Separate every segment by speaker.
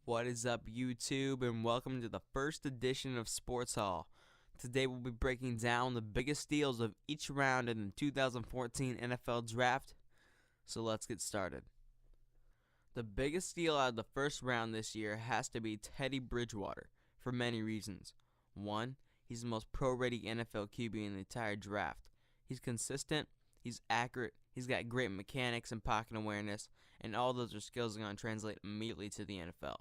Speaker 1: What is up, YouTube, and welcome to the first edition of Sports Hall. Today we'll be breaking down the biggest steals of each round in the 2014 NFL Draft, so let's get started. The biggest steal out of the first round this year has to be Teddy Bridgewater, for many reasons. One, he's the most pro-ready NFL QB in the entire draft. He's consistent, he's accurate, he's got great mechanics and pocket awareness, and all those are skills that are going to translate immediately to the NFL.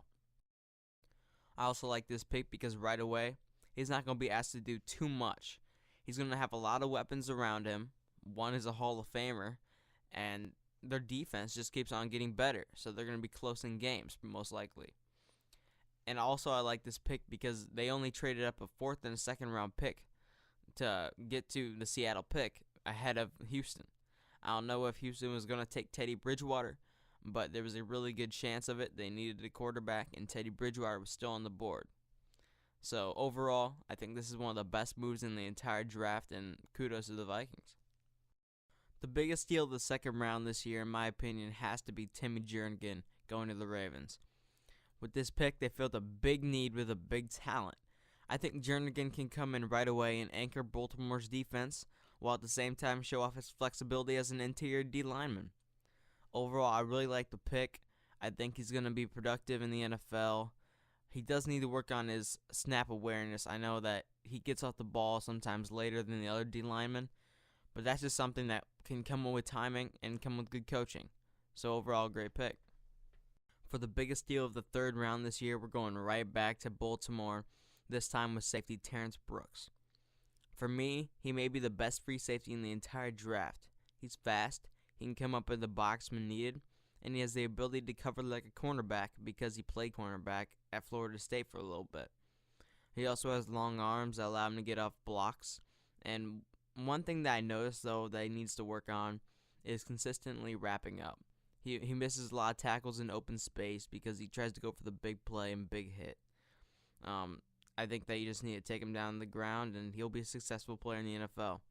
Speaker 1: I also like this pick because right away, he's not going to be asked to do too much. He's going to have a lot of weapons around him. One is a Hall of Famer, and their defense just keeps on getting better, so they're going to be close in games, most likely. And also, I like this pick because they only traded up a fourth and a second round pick to get to the Seattle pick ahead of Houston. I don't know if Houston was going to take Teddy Bridgewater, but there was a really good chance of it. They needed a quarterback, and Teddy Bridgewater was still on the board. So overall, I think this is one of the best moves in the entire draft, and kudos to the Vikings. The biggest steal of the second round this year, in my opinion, has to be Timmy Jernigan going to the Ravens. With this pick, they filled a big need with a big talent. I think Jernigan can come in right away and anchor Baltimore's defense, while at the same time show off his flexibility as an interior D lineman. Overall, I really like the pick. I think he's going to be productive in the NFL. He does need to work on his snap awareness. I know that he gets off the ball sometimes later than the other D linemen, but that's just something that can come with timing and come with good coaching. So overall, great pick. For the biggest steal of the third round this year, we're going right back to Baltimore, this time with safety Terrence Brooks. For me, he may be the best free safety in the entire draft. He's fast, he can come up in the box when needed, and he has the ability to cover like a cornerback because he played cornerback at Florida State for a little bit. He also has long arms that allow him to get off blocks, and one thing that I noticed, though, that he needs to work on is consistently wrapping up. He misses a lot of tackles in open space because he tries to go for the big play and big hit. I think that you just need to take him down the ground, and he'll be a successful player in the NFL.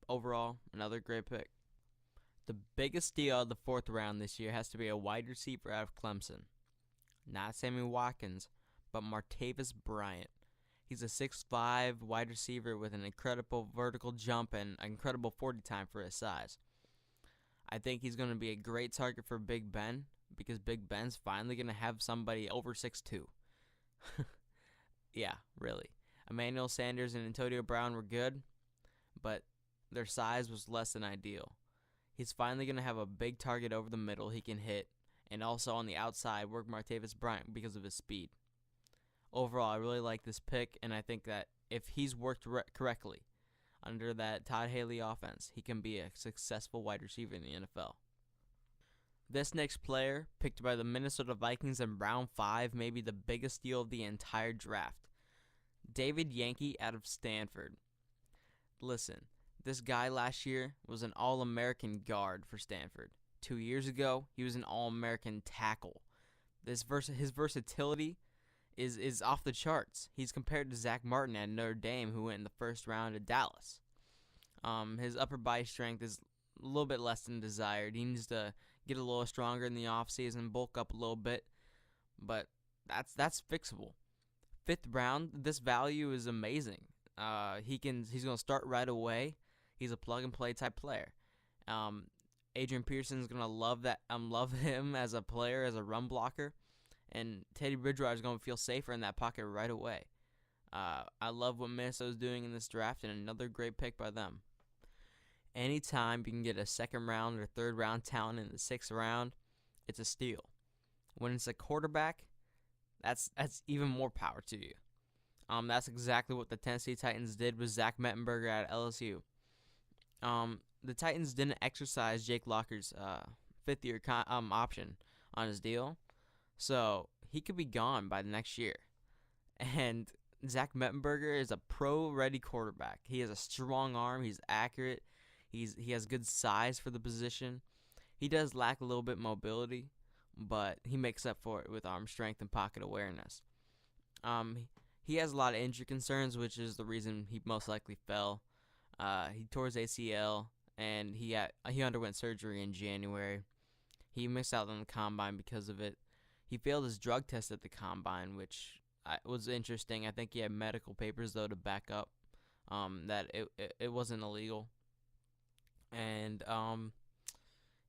Speaker 1: Overall, another great pick. The biggest steal of the fourth round this year has to be a wide receiver out of Clemson. Not Sammy Watkins, but Martavis Bryant. He's a 6'5" wide receiver with an incredible vertical jump and an incredible 40 time for his size. I think he's going to be a great target for Big Ben because Big Ben's finally going to have somebody over 6'2". Yeah, really. Emmanuel Sanders and Antonio Brown were good, but their size was less than ideal. He's finally going to have a big target over the middle he can hit, and also on the outside work Martavis Bryant because of his speed. Overall, I really like this pick, and I think that if he's worked correctly under that Todd Haley offense, he can be a successful wide receiver in the NFL. This next player, picked by the Minnesota Vikings in round 5, may be the biggest steal of the entire draft. David Yankee out of Stanford. Listen, this guy last year was an All-American guard for Stanford. 2 years ago, he was an All-American tackle. His versatility is off the charts. He's compared to Zach Martin at Notre Dame, who went in the first round to Dallas. His upper body strength is a little bit less than desired. He needs to get a little stronger in the offseason, bulk up a little bit, but that's fixable. Fifth round, this value is amazing. He's going to start right away. He's a plug-and-play type player. Adrian Peterson's going to love him as a player, as a run blocker. And Teddy Bridgewater is going to feel safer in that pocket right away. I love what Minnesota's doing in this draft, and another great pick by them. Anytime you can get a second round or third round talent in the sixth round, it's a steal. When it's a quarterback, that's even more power to you. That's exactly what the Tennessee Titans did with Zach Mettenberger at LSU. The Titans didn't exercise Jake Locker's fifth-year option on his deal, so he could be gone by the next year. And Zach Mettenberger is a pro-ready quarterback. He has a strong arm. He's accurate. He has good size for the position. He does lack a little bit mobility, but he makes up for it with arm strength and pocket awareness. He has a lot of injury concerns, which is the reason he most likely fell. He tore his ACL, and he underwent surgery in January. He missed out on the combine because of it. He failed his drug test at the combine, which was interesting. I think he had medical papers though to back up that it wasn't illegal. And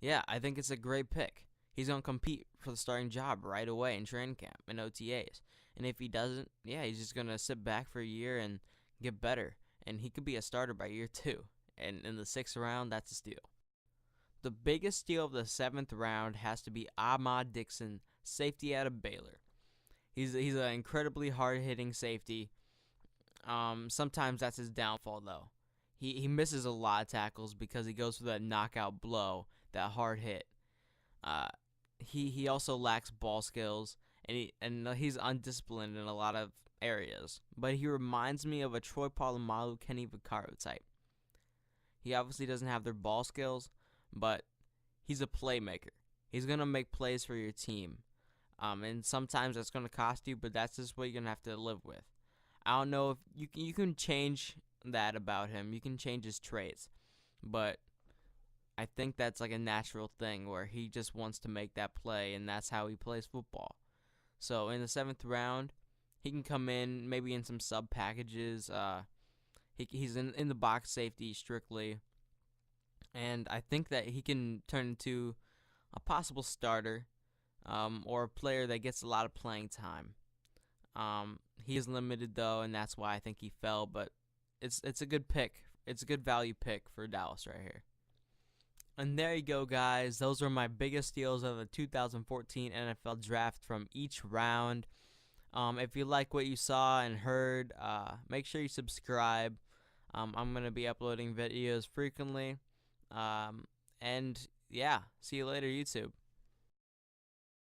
Speaker 1: yeah, I think it's a great pick. He's gonna compete for the starting job right away in training camp and OTAs. And if he doesn't, yeah, he's just gonna sit back for a year and get better. And he could be a starter by year 2. And in the 6th round, that's a steal. The biggest steal of the 7th round has to be Ahmad Dixon, safety out of Baylor. He's an incredibly hard-hitting safety. Sometimes that's his downfall, though. He misses a lot of tackles because he goes for that knockout blow, that hard hit. He also lacks ball skills, and he's undisciplined in a lot of areas. But he reminds me of a Troy Polamalu, Kenny Vaccaro type. He obviously doesn't have their ball skills, but he's a playmaker. He's going to make plays for your team. And sometimes that's going to cost you, but that's just what you're going to have to live with. I don't know if you can change that about him. You can change his traits. But I think that's like a natural thing where he just wants to make that play, and that's how he plays football. So in the 7th round, he can come in maybe in some sub packages. He's in the box safety strictly. And I think that he can turn into a possible starter or a player that gets a lot of playing time. He is limited, though, and that's why I think he fell. But it's a good pick. It's a good value pick for Dallas right here. And there you go, guys. Those were my biggest steals of the 2014 NFL Draft from each round. If you like what you saw and heard, make sure you subscribe. I'm going to be uploading videos frequently. And yeah, see you later, YouTube.